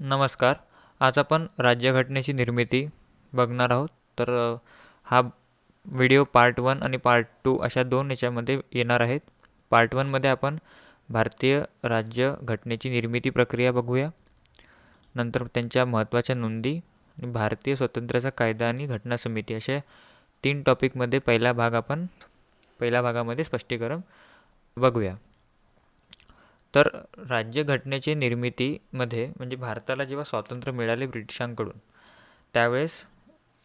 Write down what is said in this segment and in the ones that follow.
नमस्कार. आज आपण राज्यघटनेची निर्मिती बघणार आहोत. तर हा व्हिडिओ पार्ट 1 आणि पार्ट 2 अशा 2 याच्यामध्ये येणार आहेत. पार्ट 1मध्ये आपण भारतीय राज्यघटनेची निर्मिती प्रक्रिया बघूया. नंतर त्यांच्या महत्त्वाच्या नोंदी आणि भारतीय स्वातंत्र्याचा कायदा आणि घटना समिती अशा 3 टॉपिकमध्ये पहिल्या भागामध्ये स्पष्टीकरण बघूया. तर राज्यघटनेची निर्मितीमध्ये म्हणजे भारताला जेव्हा स्वातंत्र्य मिळाले ब्रिटिशांकडून, त्यावेळेस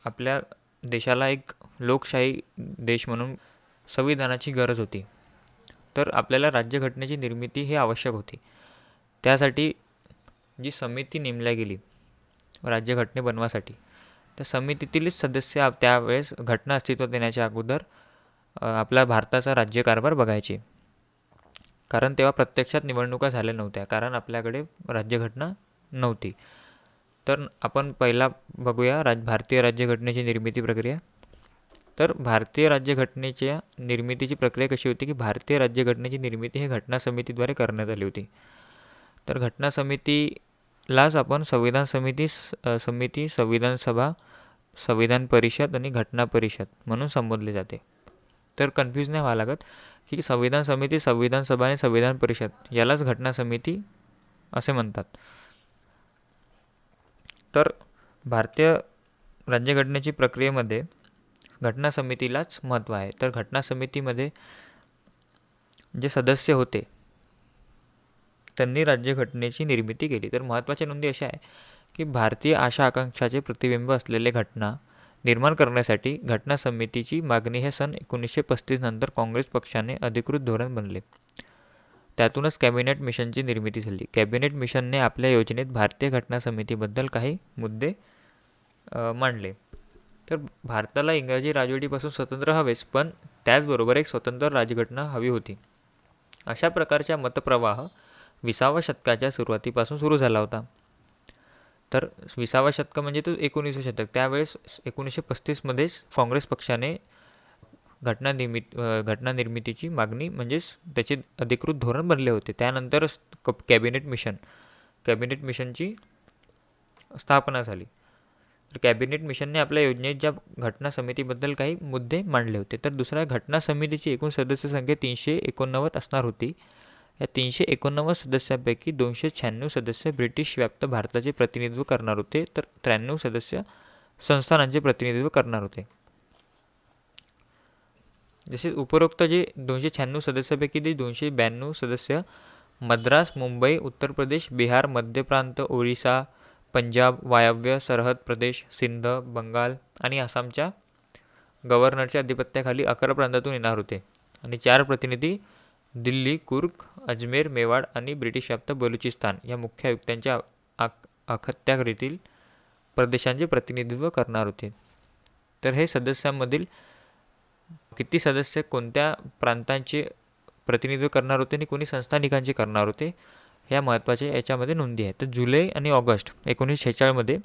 आपल्या देशाला एक लोकशाही देश म्हणून संविधानाची गरज होती. तर आपल्याला राज्यघटनेची निर्मिती ही आवश्यक होती. त्यासाठी जी समिती नेमल्या गेली राज्यघटने बनवासाठी, त्या समितीतीलच सदस्य त्यावेळेस घटना अस्तित्वात येण्याच्या अगोदर आपला भारताचा राज्यकारभार बघायचे. कारण तेव्हा प्रत्यक्षात निवडणुका झाल्या नव्हत्या, कारण आपल्याकडे राज्यघटना नव्हती. तर आपण पहिला बघूया भारतीय राज्यघटनेची निर्मिती प्रक्रिया. तर भारतीय राज्यघटनेच्या निर्मितीची प्रक्रिया कशी होती की भारतीय राज्यघटनेची निर्मिती ही घटना समितीद्वारे करण्यात आली होती. तर घटना समितीलाच आपण संविधान समिती, संविधान सभा, संविधान परिषद आणि घटना परिषद म्हणून संबोधले जाते. तर कन्फ्यूज नाही व्हावं लागत की संविधान समिती, संविधान सभा आणि संविधान परिषद यालाच घटना समिती असे म्हणतात. तर भारतीय राज्यघटनेची प्रक्रियेमध्ये घटना समितीलाच महत्त्व आहे. तर घटना समितीमध्ये जे सदस्य होते त्यांनी राज्यघटनेची निर्मिती केली. तर महत्त्वाच्या नोंदी अशा आहे की भारतीय आशा आकांक्षाचे प्रतिबिंब असलेले घटना निर्माण करण्यासाठी घटना समितीची मागणी हे सन 1935 नंतर काँग्रेस पक्षाने अधिकृत धोरण बनले. त्यातूनच कॅबिनेट मिशनची निर्मिती झाली. कॅबिनेट मिशनने आपल्या योजनेत भारतीय घटना समितीबद्दल काही मुद्दे मांडले. तर भारताला इंग्रजी राजवटीपासून स्वातंत्र्य हवेच, पण त्याचबरोबर एक स्वतंत्र राज्यघटना हवी होती. अशा प्रकारचा मतप्रवाह 20व्या शतकाच्या सुरुवातीपासून सुरू झाला होता. तर 20वा शतक म्हणजे तो 19वे शतक. त्यावेळेस 1935मध्येच काँग्रेस पक्षाने घटना निर्मितीची मागणी म्हणजेच त्याचे अधिकृत धोरण बनले होते. त्यानंतरच कॅबिनेट मिशनची स्थापना झाली. तर कॅबिनेट मिशनने आपल्या योजनेत ज्या घटना समितीबद्दल काही मुद्दे मांडले होते. तर दुसऱ्या घटना समितीची एकूण सदस्य संख्या 389 असणार होती. या 389 सदस्यांपैकी 296 सदस्य ब्रिटिश व्याप्त भारताचे प्रतिनिधित्व करणार होते, तर 93 सदस्य संस्थानांचे प्रतिनिधित्व करणार होते. जसे उपरोक्त जे 296 सदस्यापैकी ते 292 सदस्य मद्रास, मुंबई, उत्तर प्रदेश, बिहार, मध्य प्रांत, ओरिसा, पंजाब, वायव्य सरहद प्रदेश, सिंध, बंगाल आणि आसामच्या गव्हर्नरच्या अधिपत्याखाली 11 प्रांतातून येणार होते आणि 4 प्रतिनिधी दिल्ली, कुर्ग, अजमेर, मेवाड आणि ब्रिटिश व्याप्त बलुचिस्तान या मुख्य आयुक्तांच्या अखत्यारीतील प्रदेशांचे प्रतिनिधित्व करणार होते. तर हे सदस्यांमधील किती सदस्य कोणत्या प्रांतांचे प्रतिनिधित्व करणार होते आणि कोणी संस्थानिकांचे करणार होते ह्या महत्त्वाच्या याच्यामध्ये नोंदी आहेत. तर जुलै आणि ऑगस्ट 1946मध्ये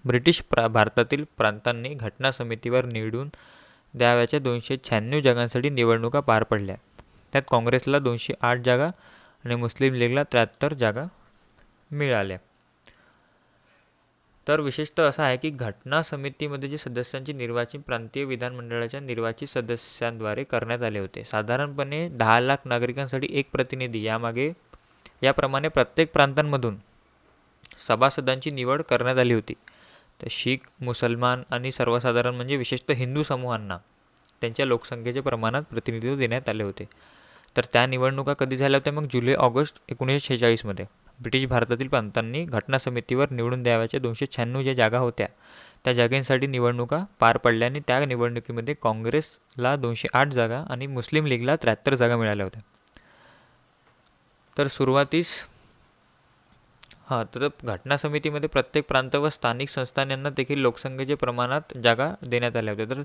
ब्रिटिश भारतातील प्रांतांनी घटना समितीवर निवडून द्यावयाच्या 296 जागांसाठी निवडणुका पार पडल्या. त्यात काँग्रेसला 208 जागा आणि मुस्लिम लीगला 73 जागा मिळाल्या. तर विशेषतः असं आहे की घटना समितीमध्ये जे सदस्यांचे निर्वाचित प्रांतीय विधानमंडळाच्या निर्वाचित सदस्यांद्वारे करण्यात आले होते. साधारणपणे 10 लाख नागरिकांसाठी एक प्रतिनिधी याप्रमाणे प्रत्येक प्रांतांमधून सभासदांची निवड करण्यात आली होती. तर शीख, मुसलमान आणि सर्वसाधारण म्हणजे विशेषतः हिंदू समूहांना त्यांच्या लोकसंख्येच्या प्रमाणात प्रतिनिधित्व देण्यात आले होते. तर त्या निवडणुका कधी झाल्या होत्या मग जुलै-ऑगस्ट 1946मध्ये. ब्रिटिश भारतातील प्रांतांनी घटना समितीवर निवडून द्यावयाच्या 296 ज्या जागा होत्या त्या जागांसाठी निवडणुका पार पडल्याने त्या निवडणुकीमध्ये काँग्रेसला 208 जागा आणि मुस्लिम लीगला 73 जागा मिळाल्या होत्या. तर सुरुवातीस तर घटना समितीमध्ये प्रत्येक प्रांत व स्थानिक संस्थानांना देखील लोकसंख्येच्या प्रमाणात जागा देण्यात आल्या होत्या.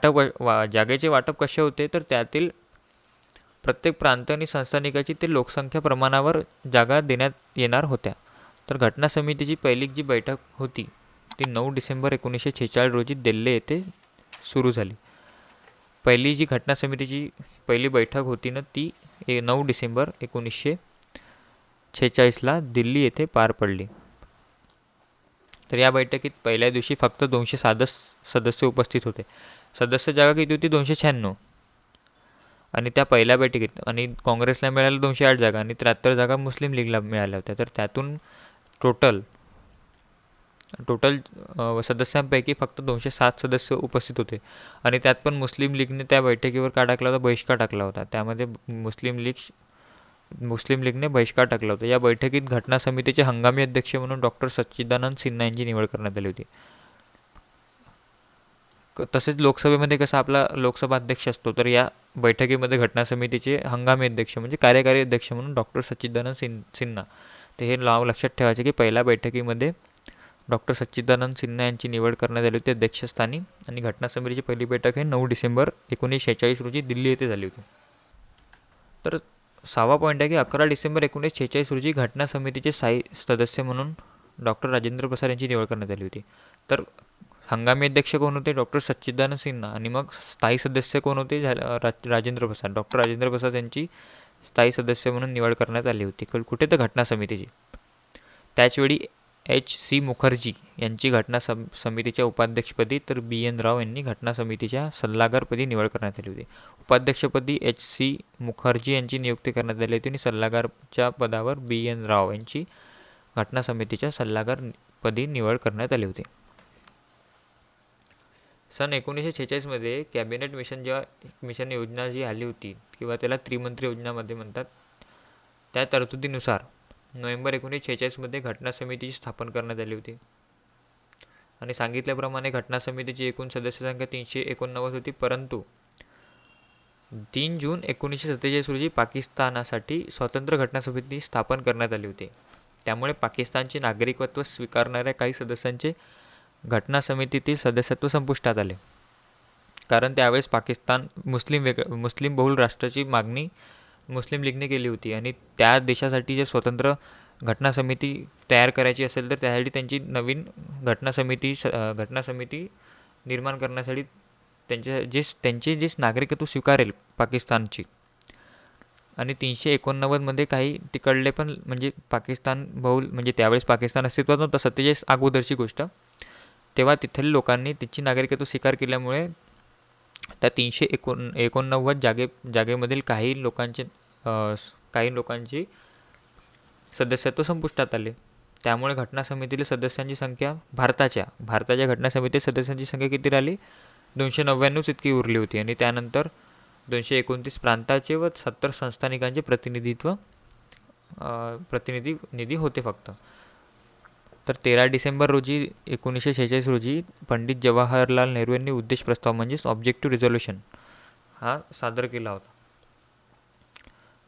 तर जागेचे वाटप कसे होते तर त्यातील प्रत्येक प्रांत आणि संस्थानिकाची ते लोकसंख्या प्रमाणावर जागा देण्यात येणार होत्या. तर घटना समितीची पहिली जी बैठक होती ती 9 डिसेंबर 1946 रोजी दिल्ली येथे सुरू झाली. पहिली जी घटना समितीची पहिली बैठक होती ना ती 9 डिसेंबर 1946ला दिल्ली येथे पार पडली. तर या बैठकीत पहिल्या दिवशी फक्त 206 सदस्य उपस्थित होते. सदस्य जागा किती होती? 296. आणि त्या पहिल्या बैठकीत आणि काँग्रेसला मिळाल्या 208 जागा आणि 73 जागा मुस्लिम लीगला मिळाल्या होत्या. तर त्यातून टोटल टोटल सदस्यांपैकी फक्त 207 सदस्य उपस्थित होते. आणि त्यात पण मुस्लिम लीगने त्या बैठकीवर का टाकला होता? बहिष्कार टाकला होता. त्यामध्ये मुस्लिम लीगने बहिष्कार टाकला होता. या बैठकीत घटना समितीचे हंगामी अध्यक्ष म्हणून डॉक्टर सच्चिदानंद सिन्हा यांची निवड करण्यात आली होती. तसेच लोकसभेमध्ये कसा आपला लोकसभा अध्यक्ष असतो, तर या बैठकीमध्ये घटना समितीचे हंगामी अध्यक्ष म्हणजे कार्यकारी अध्यक्ष म्हणून डॉक्टर सच्चिदानंद सिन्हा. ते हे नाव लक्षात ठेवायचे की पहिल्या बैठकीमध्ये डॉक्टर सच्चिदानंद सिन्हा यांची निवड करण्यात आली होती अध्यक्षस्थानी. आणि घटना समितीची पहिली बैठक हे 9 डिसेंबर 1946 रोजी दिल्ली येथे झाली होती. तर 6वा पॉईंट आहे की 11 डिसेंबर 1946 रोजी घटना समितीचे स्थायी सदस्य म्हणून डॉक्टर राजेंद्र प्रसाद यांची निवड करण्यात आली होती. तर हंगामी अध्यक्ष कोण होते? डॉक्टर सच्चिदानंद सिन्हा. आणि मग स्थायी सदस्य कोण होते? राजेंद्र प्रसाद. डॉक्टर राजेंद्र प्रसाद यांची स्थायी सदस्य म्हणून निवड करण्यात आली होती. कुठे? तर घटना समितीची. त्याचवेळी H.C. मुखर्जी यांची घटना समितीच्या उपाध्यक्षपदी तर B.N. राव यांनी घटना समितीच्या सल्लागारपदी निवड करण्यात आली होती. उपाध्यक्षपदी H.C. मुखर्जी यांची नियुक्ती करण्यात आली होती आणि सल्लागारच्या पदावर B.N. राव यांची घटना समितीच्या सल्लागारपदी निवड करण्यात आली होती. सन 1946मध्ये कॅबिनेट मिशन योजना जी आली होती किंवा त्याला त्रिमंत्री योजनामध्ये म्हणतात, त्या तरतुदीनुसार नोव्हेंबर 1946मध्ये घटना समितीची स्थापना करण्यात आली होती. आणि सांगितल्याप्रमाणे घटना समितीची एकूण सदस्य संख्या 389 होती. परंतु 3 जून 1947 रोजी पाकिस्तानासाठी स्वतंत्र घटना समिती स्थापन करण्यात आली होती. त्यामुळे पाकिस्तानचे नागरिकत्व स्वीकारणाऱ्या काही सदस्यांचे घटना समितीतील सदस्यत्व संपुष्टात आले. कारण त्यावेळेस पाकिस्तान मुस्लिम बहुल राष्ट्राची मागणी मुस्लिम लीगने केली होती आणि त्या देशासाठी जे स्वतंत्र घटना समिती तयार करायची असेल तर त्यासाठी त्यांची नवीन घटना समिती निर्माण करण्यासाठी त्यांचे जे नागरिकत्व स्वीकारेल पाकिस्तानची. आणि 389मध्ये काही तिकडले पण म्हणजे पाकिस्तान बहुल म्हणजे त्यावेळेस पाकिस्तान अस्तित्वात नव्हतं, 47 अगोदरची गोष्ट. तेव्हा तिथल्या लोकांनी तिची नागरिकत्व स्वीकार केल्यामुळे त्या 389 जागेमधील काही लोकांची सदस्यत्व संपुष्टात आले. त्यामुळे घटना समितीतील सदस्यांची संख्या भारताच्या घटना समितीतील सदस्यांची संख्या किती राहिली? 299 इतकी उरली होती. आणि त्यानंतर 229 प्रांताचे व 70 संस्थानिकांचे प्रतिनिधी होते फक्त. तर 13 डिसेंबर रोजी 1946 रोजी पंडित जवाहरलाल नेहरू यांनी उद्देश प्रस्ताव म्हणजेच ऑब्जेक्टिव्ह रिझोल्युशन हा सादर केला होता.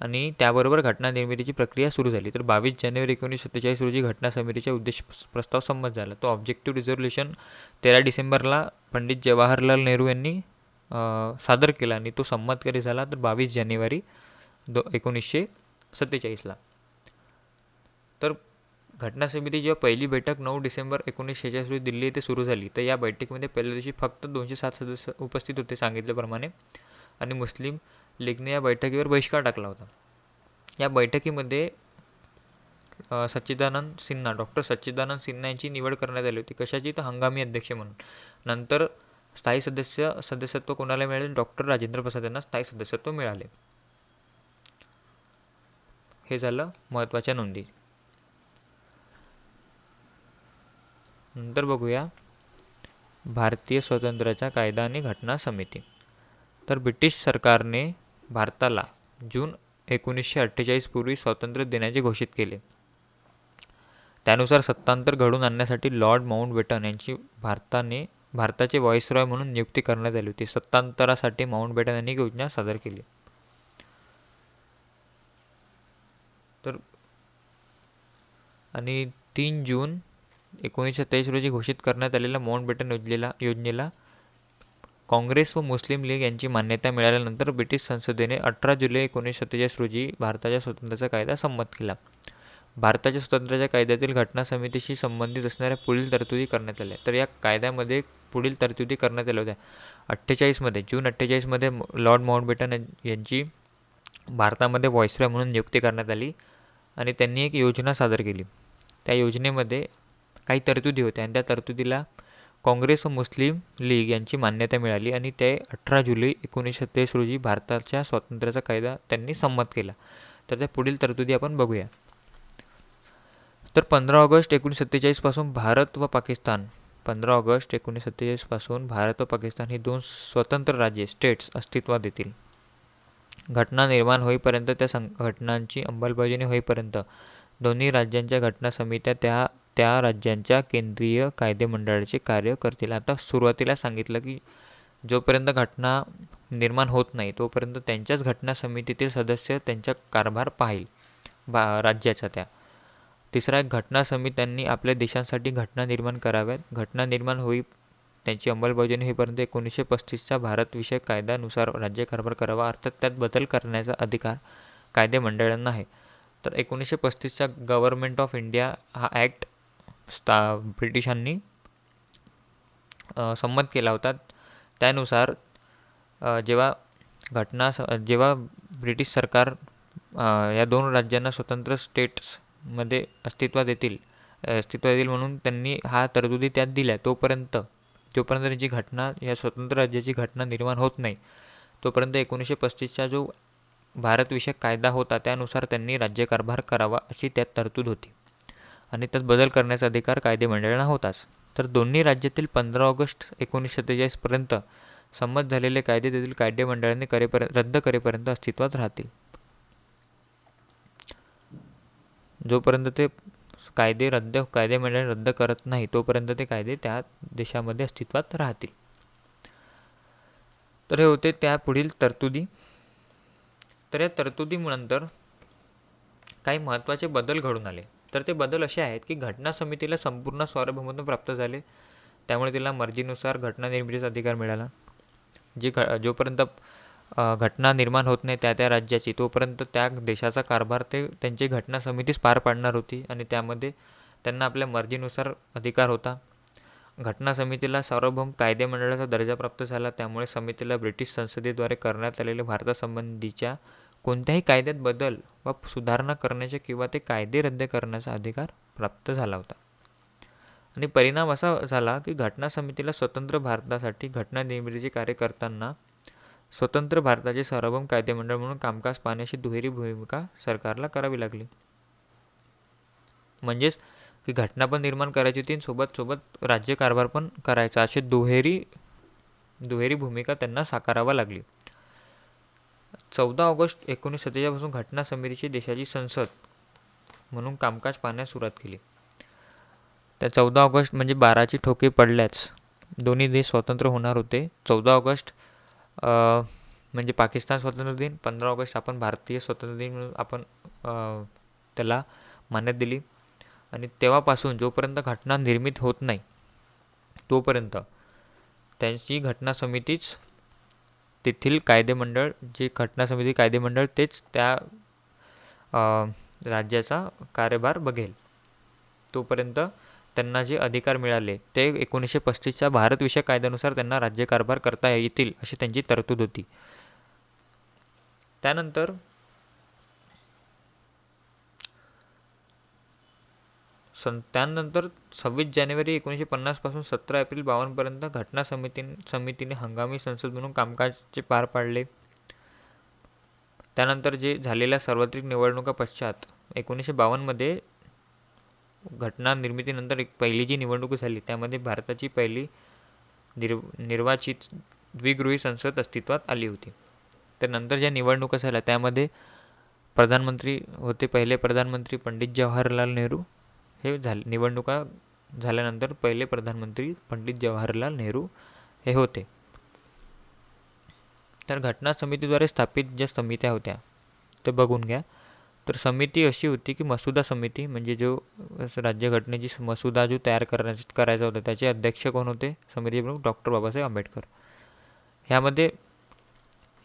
आणि त्याबरोबर घटना निर्मितीची प्रक्रिया सुरू झाली. तर 22 जानेवारी 1947 रोजी घटना समितीचा उद्देश प्रस्ताव संमत झाला. तो ऑब्जेक्टिव्ह रिझोल्युशन 13 डिसेंबरला पंडित जवाहरलाल नेहरू यांनी सादर केला आणि तो संमत कधी झाला तर 22 जानेवारी 1947ला. तर घटना समिती जेव्हा पहिली बैठक 9 डिसेंबर 1946 रोजी दिल्ली येथे सुरू झाली, तर या बैठकीमध्ये पहिल्या दिवशी फक्त 207 सदस्य उपस्थित होते सांगितल्याप्रमाणे. आणि मुस्लिम लीगने या बैठकीवर बहिष्कार टाकला होता. या बैठकीमध्ये डॉक्टर सच्चिदानंद सिन्हा यांची निवड करण्यात आली होती. कशाची? तर हंगामी अध्यक्ष म्हणून. नंतर स्थायी सदस्यत्व कोणाला मिळाले? डॉक्टर राजेंद्र प्रसाद यांना स्थायी सदस्यत्व मिळाले. हे झालं महत्त्वाच्या नोंदी. नंतर बघूया भारतीय स्वातंत्र्याचा कायदा आणि घटना समिती. तर ब्रिटिश सरकारने भारताला जून 1948 पूर्वी स्वातंत्र्य देण्याचे घोषित केले. त्यानुसार सत्तांतर घडवून आणण्यासाठी लॉर्ड माउंटबॅटन यांची भारताचे व्हाईसरॉय म्हणून नियुक्ती करण्यात आली होती. सत्तांतरासाठी माउंटबॅटन यांनी योजना सादर केली. तर आणि 3 जून 1927 रोजी घोषित करण्यात आलेल्या माउंटबॅटन योजनेला काँग्रेस व मुस्लिम लीग यांची मान्यता मिळाल्यानंतर ब्रिटिश संसदेने 18 जुलै 1947 रोजी भारताच्या स्वातंत्र्याचा कायदा संमत केला. भारताच्या स्वातंत्र्याच्या कायद्यातील घटना समितीशी संबंधित असणाऱ्या पुढील तरतुदी करण्यात आल्या. तर या कायद्यामध्ये पुढील तरतुदी करण्यात आल्या होत्या. जून 48मध्ये लॉर्ड माउंटबॅटन यांची भारतामध्ये व्हाईसरॉय म्हणून नियुक्ती करण्यात आली आणि त्यांनी एक योजना सादर केली. त्या योजनेमध्ये काही तरतुदी होत्या आणि त्या तरतुदीला काँग्रेस व मुस्लिम लीग यांची मान्यता मिळाली आणि ते 18 जुलै 1927 रोजी भारताच्या स्वातंत्र्याचा कायदा त्यांनी संमत केला. तर त्या पुढील तरतुदी आपण बघूया. तर 15 ऑगस्ट 1947 पासून भारत व पाकिस्तान 15 ऑगस्ट 1947 पासून भारत व पाकिस्तान ही 2 स्वतंत्र राज्ये स्टेट्स अस्तित्वात येतील. घटना निर्माण होईपर्यंत त्या घटनांची अंमलबजावणी होईपर्यंत दोन्ही राज्यांच्या घटना समित्या त्या त्या राज्यांच्या केंद्रीय कायदेमंडळाचे कार्य करतील. आता सुरुवातीला सांगितलं की जोपर्यंत घटना निर्माण होत नाही तोपर्यंत त्यांच्याच घटना समितीतील सदस्य त्यांचा कारभार पाहिल राज्याचा त्या. तिसरा एक, घटना समित्यांनी आपल्या देशांसाठी घटना निर्माण कराव्यात. घटना निर्माण होई त्यांची अंमलबजावणी होईपर्यंत 1935च्या भारतविषयक कायद्यानुसार राज्यकारभार करावा, अर्थात त्यात बदल करण्याचा अधिकार कायदेमंडळांना आहे. तर 1935चा गव्हर्नमेंट ऑफ इंडिया हा ॲक्ट ब्रिटिशांनी संमत केला होता. त्यानुसार जेव्हा ब्रिटिश सरकार या 2 राज्यांना स्वतंत्र स्टेट्समध्ये अस्तित्वात येतील म्हणून त्यांनी हा तरतुदी त्यात दिल्या. जोपर्यंत त्यांची घटना या स्वतंत्र राज्याची घटना निर्माण होत नाही तोपर्यंत 1935चा जो भारतविषयक कायदा होता त्यानुसार त्यांनी राज्यकारभार करावा अशी त्यात तरतूद होती आणि त्यात बदल करण्याचा अधिकार कायदेमंडळाला होताच. तर दोन्ही राज्यातील 15 ऑगस्ट 1947 पर्यंत संमत झालेले कायदे तेथील कायदेमंडळाने रद्द करेपर्यंत अस्तित्वात राहतील. जोपर्यंत ते कायदेमंडळ रद्द करत नाही तोपर्यंत ते कायदे त्या देशामध्ये अस्तित्वात राहतील. तर हे होते त्या पुढील तरतुदी. तर या तरतुदीनंतर काही महत्त्वाचे बदल घडून आले. तर ते बदल असे आहेत की घटना समितीला संपूर्ण सार्वभौमत्व प्राप्त झाले, त्यामुळे तिला मर्जीनुसार घटना निर्मितीचा अधिकार मिळाला. जोपर्यंत घटना निर्माण होत नाही त्या राज्याची तोपर्यंत त्या देशाचा कारभार त्यांची घटना समितीच पार पाडणार होती आणि त्यामध्ये त्यांना आपल्या मर्जीनुसार अधिकार होता. घटना समितीला सार्वभौम कायदेमंडळाचा दर्जा प्राप्त झाला, त्यामुळे समितीला ब्रिटिश संसदेद्वारे करण्यात आलेल्या भारतासंबंधीच्या कोणत्याही कायद्यात बदल व सुधारणा करण्याचे किंवा ते कायदे रद्द करण्याचा अधिकार प्राप्त झाला होता. आणि परिणाम असा झाला की घटना समितीला स्वतंत्र भारतासाठी घटना निर्मितीचे कार्य करताना स्वतंत्र भारताचे सार्वभौम कायदेमंडळ म्हणून कामकाज पाहण्याची दुहेरी भूमिका सरकारला करावी लागली. म्हणजेच की घटना पण निर्माण करायची होती आणि सोबत राज्यकारभार पण करायचा, अशी दुहेरी भूमिका त्यांना साकारावा लागली. 14 ऑगस्ट 1947 पासून घटना समितीची देशाची संसद म्हणून कामकाज पाहण्यास सुरुवात केली. त्या 14 ऑगस्ट म्हणजे 12ची ठोके पडल्याच दोन्ही देश स्वतंत्र होणार होते. 14 ऑगस्ट म्हणजे पाकिस्तान स्वातंत्र्य दिन, 15 ऑगस्ट आपण भारतीय स्वातंत्र्य दिन म्हणून आपण त्याला मान्यता दिली. आणि तेव्हापासून जोपर्यंत घटना निर्मित होत नाही तोपर्यंत त्यांची घटना समितीच तेथील कायदेमंडळ, जे घटना समिती कायदेमंडळ तेच त्या राज्याचा कार्यभार बघेल. तोपर्यंत त्यांना जे अधिकार मिळाले ते 1935च्या भारतविषयक कायद्यानुसार त्यांना राज्यकारभार करता येतील अशी त्यांची तरतूद होती. त्यानंतर 26 जानेवारी 1950 पासून 17 एप्रिल 52 पर्यंत घटना समितीने हंगामी संसद म्हणून कामकाज पार पाडले. त्यानंतर जे झालेल्या सार्वत्रिक निवडणुका पश्चात 1952मध्ये घटना निर्मितीनंतर पहिली जी निवडणूक झाली त्यामध्ये भारताची पहिली निर्वाचित द्विगृही संसद अस्तित्वात आली होती. तर नंतर ज्या निवडणुका झाल्या त्यामध्ये प्रधानमंत्री होते, पहिले प्रधानमंत्री पंडित जवाहरलाल नेहरू. हे निवडणुका झाल्यानंतर पहिले प्रधानमंत्री पंडित जवाहरलाल नेहरू हे होते. तर घटना समितीद्वारे स्थापित ज्या समित्या होत्या ते बघून घ्या. तर समिती अशी होती की मसुदा समिती म्हणजे जो राज्यघटनेची मसुदा जो तयार करायचा होता त्याचे अध्यक्ष कोण होते? समिती प्रमुख डॉक्टर बाबासाहेब आंबेडकर.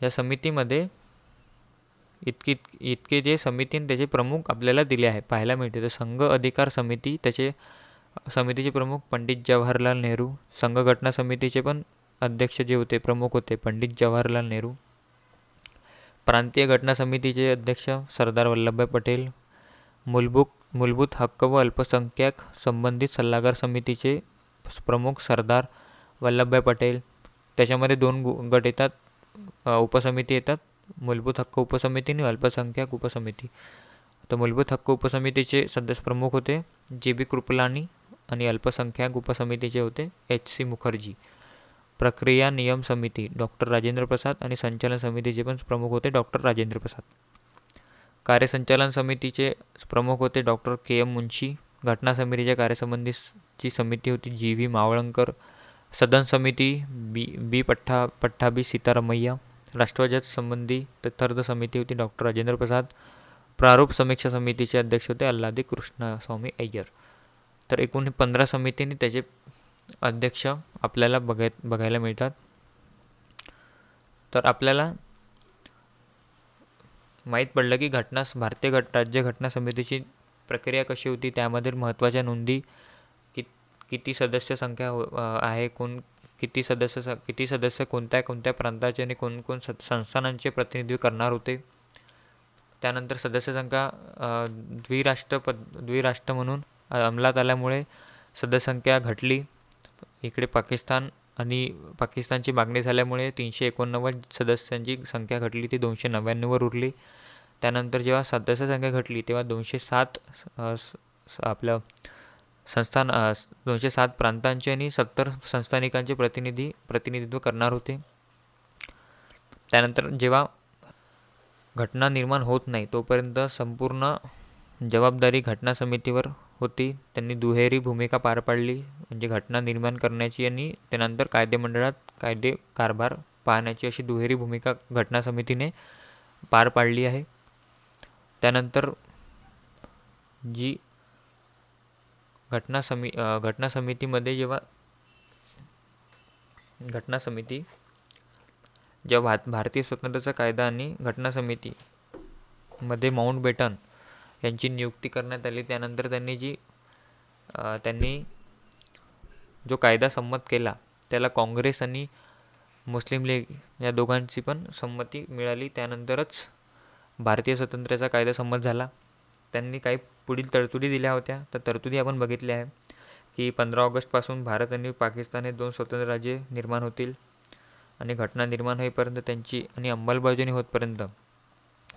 या समितीमध्ये इतके जे समितीने त्याचे प्रमुख आपल्याला दिले आहे पाहायला मिळते. तर संघ अधिकार समिती, समितीचे प्रमुख पंडित जवाहरलाल नेहरू. संघ समितीचे पण अध्यक्ष जे होते प्रमुख होते पंडित जवाहरलाल नेहरू. प्रांतीय घटना समितीचे अध्यक्ष सरदार वल्लभभाई पटेल. मूलभूत मूलभूत हक्क व अल्पसंख्याक संबंधित सल्लागार समितीचे प्रमुख सरदार वल्लभभाई पटेल. त्याच्यामध्ये दोन गट येतात, उपसमिती येतात, मूलभूत हक्क उपसमिती आणि अल्पसंख्याक उपसमिती. तर मूलभूत हक्क उपसमितीचे सदस्य प्रमुख होते JB कृपलानी आणि अल्पसंख्याक उपसमितीचे होते HC मुखर्जी. प्रक्रिया नियम समिती डॉक्टर राजेंद्र प्रसाद आणि संचालन समितीचे पण प्रमुख होते डॉक्टर राजेंद्र प्रसाद. कार्यसंचालन समितीचे प्रमुख होते डॉक्टर KM मुंशी. घटना समितीच्या कार्यसंबंधीची समिती होती GV मावळंकर. सदन समिती बी पट्टाभी सीतारामय्या. राष्ट्रध्वज संबंधी तथ्यार्थ समिती होती डॉक्टर राजेंद्र प्रसाद. प्रारूप समीक्षा समितीचे अध्यक्ष होते अल्लादी कृष्णस्वामी अय्यर. तर एकूण 15 समितीने त्याचे अध्यक्ष आपल्याला बघायला मिळतात. तर आपल्याला माहीत पडलं की भारतीय राज्य घटना समितीची प्रक्रिया कशी होती, त्यामध्ये महत्त्वाच्या नोंदी, किती सदस्य संख्या आहे, किती सदस्य कोणत्या प्रांताचे आणि कोण संस्थानांचे प्रतिनिधित्व करणार होते. त्यानंतर सदस्य संख्या द्विराष्ट्र म्हणून अंमलात आल्यामुळे सदस्य संख्या घटली. इकडे पाकिस्तानची मागणी झाल्यामुळे 389 सदस्यांची संख्या घटली, ती 299वर उरली. त्यानंतर जेव्हा सदस्य संख्या घटली तेव्हा 207 आपलं 207 प्रांतांचे आणि 70 संस्थानिकांचे प्रतिनिधित्व करणार होते. त्यानंतर जेव्हा घटना निर्माण होत नाही तोपर्यंत संपूर्ण जबाबदारी घटना समितीवर होती. त्यांनी दुहेरी भूमिका पार पाडली, म्हणजे घटना निर्माण करण्याची आणि त्यानंतर कायदेमंडळात कायदे कारभार पाहण्याची, अशी दुहेरी भूमिका घटना समितीने पार पाडली आहे. त्यानंतर जी घटना समितीमध्ये जेव्हा भारतीय स्वतंत्रता कायदा आणि घटना समितीमध्ये माउंटबॅटन यांची नियुक्ती करण्यात आली. त्यानंतर त्यांनी जो कायदा संमत केला त्याला काँग्रेस आणि मुस्लिम लीग या दोघांची पण संमती मिळाली. त्यानंतरच भारतीय स्वतंत्रतेचा कायदा संमत झाला. त्यांनी काही पुढील तरतुदी दिल्या होत्या. तर तरतुदी आपण बघितल्या आहे की 15 ऑगस्टपासून भारत आणि पाकिस्तान हे 2 स्वतंत्र राज्ये निर्माण होतील आणि घटना निर्माण होईपर्यंत त्यांची आणि अंमलबजावणी होतपर्यंत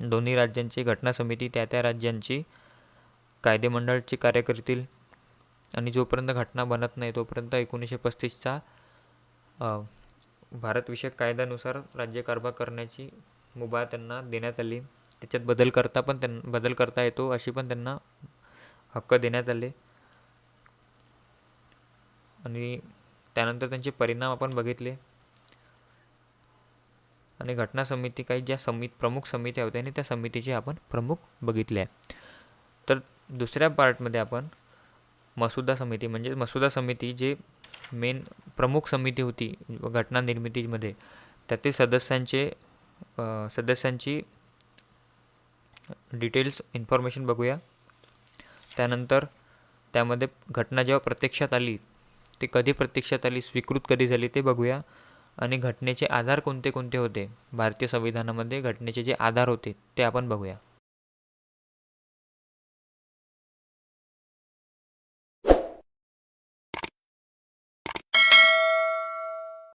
दोन्ही राज्यांची घटना समिती त्या राज्यांची कायदेमंडळाची कार्य करतील आणि जोपर्यंत घटना बनत नाही तोपर्यंत 1935चा भारतविषयक कायद्यानुसार राज्यकारभार करण्याची मुभा त्यांना देण्यात आली. त्याच्यात बदल करता येतो अशी पण त्यांना हक्क देण्यात आले. आणि त्यानंतर त्यांचे परिणाम आपण बघितले आणि घटना समिती काही ज्या प्रमुख समित्या होत्या आणि त्या समितीचे आपण प्रमुख बघितले आहे. तर दुसऱ्या पार्टमध्ये आपण मसुदा समिती जे मेन प्रमुख समिती होती घटना निर्मितीमध्ये, त्यातील सदस्यांची डिटेल्स इन्फॉर्मेशन बघूया. त्यानंतर त्यामध्ये घटना जेव्हा प्रत्यक्षात आली ती कधी प्रत्यक्षात आली, स्वीकृत कधी झाली ते बघूया. आणि घटनेचे आधार कोणते होते, भारतीय संविधानामध्ये घटनेचे जे आधार होते ते आपण बघूया.